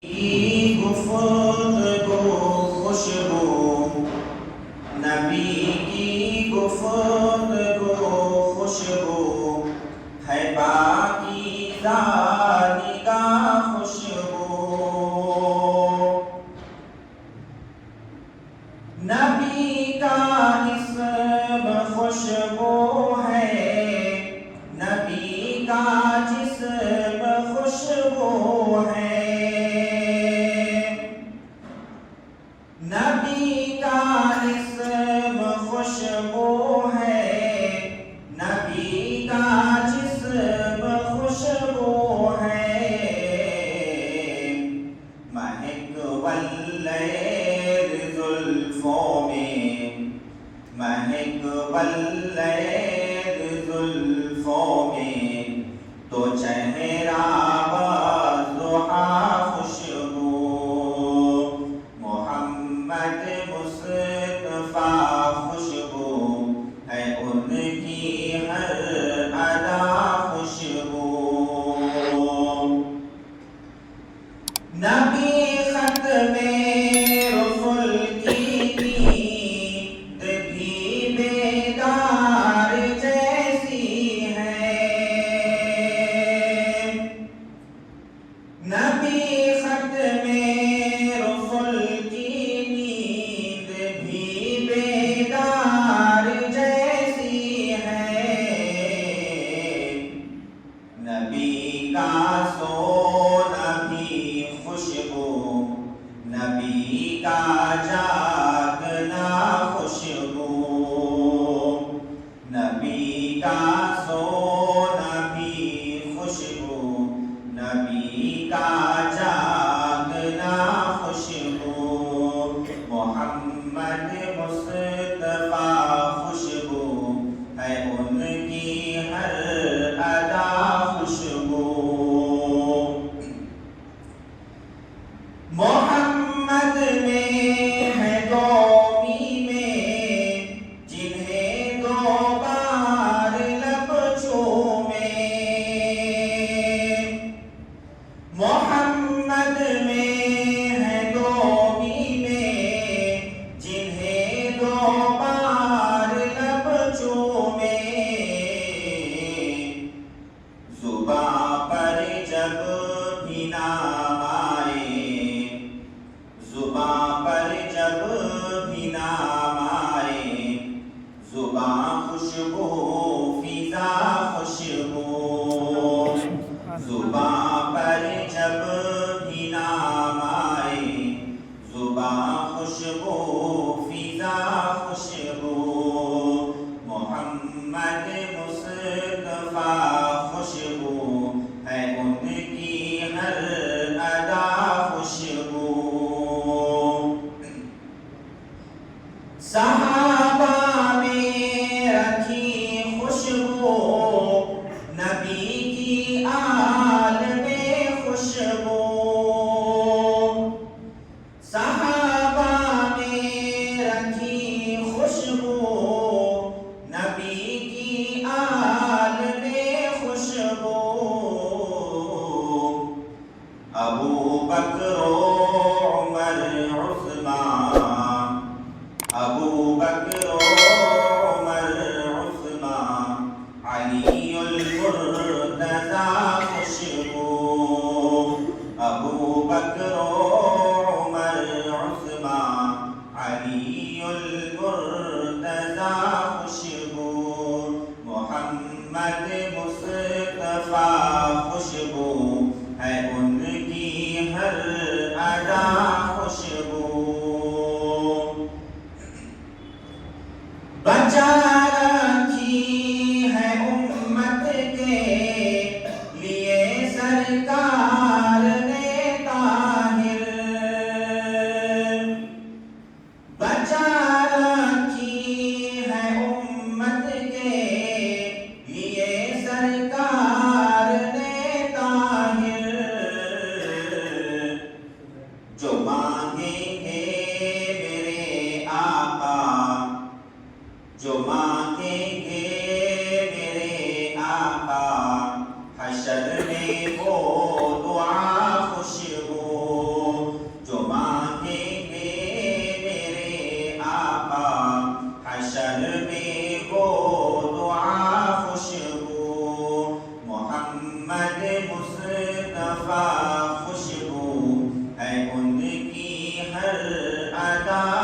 کی گفتگو خوشبو، نبی کی گفتگو خوشبو ہے، پاکیزہ نگاہ خوشبو، نبی کا اسم خوشبو ہے، نبی کا جسم خوشبو ہے، نبی کا اسم خوشبو ہے، نبی کا جسم خوشبو ہے، مہک واللیل زلفوں میں، مہک واللیل زلفوں میں، تو چہرہ والضحیٰ خوشبو، محمد مصطفیٰ خوشبو ہے، ان کی ہر ادا خوشبو، نبی ختم رسل کی نیند بھی بیدار جیسی ہے، نبی ختم رسل کی نیند بھی بیدار جیسی ہے، نبی کا سونا بھی خوشبو، نبی کا جاگنا خوشبو، نبی کا سونا بھی خوشبو، نبی کا جاگنا خوشبو، محمد مصطفیٰ خوشبو ہے، ان کی ہر ادا خوشبو، محمد میں ہے دو میمیں جنہیں دو بار لب چومے، محمد میں ہے دو میمیں جنہیں دو بار لب چومے، زباں پر جب بھی نام آئے، زباں پر جب بھی نام آئے، زباں خوشبو فضا خوشبو، زباں پر جب بھی نام آئے، زباں خوشبو فضا خوشبو، محمد مصطفیٰ خوشبو ہے، ان کی ہر ادا خوشبو، صحابہ میں رکھی خوشبو، نبی کی آل میں خوشبو، صحابہ میں رکھی خوشبو، نبی کی آل میں خوشبو، ابو بکر و عمر عثمان، ابو بکر و عمر عثمان، علی المرتضیٰ خوشبو، ابو بکر و عمر عثمان، علی المرتضیٰ خوشبو، محمد مصطفیٰ خوشبو ہے، ان کی ہر عطا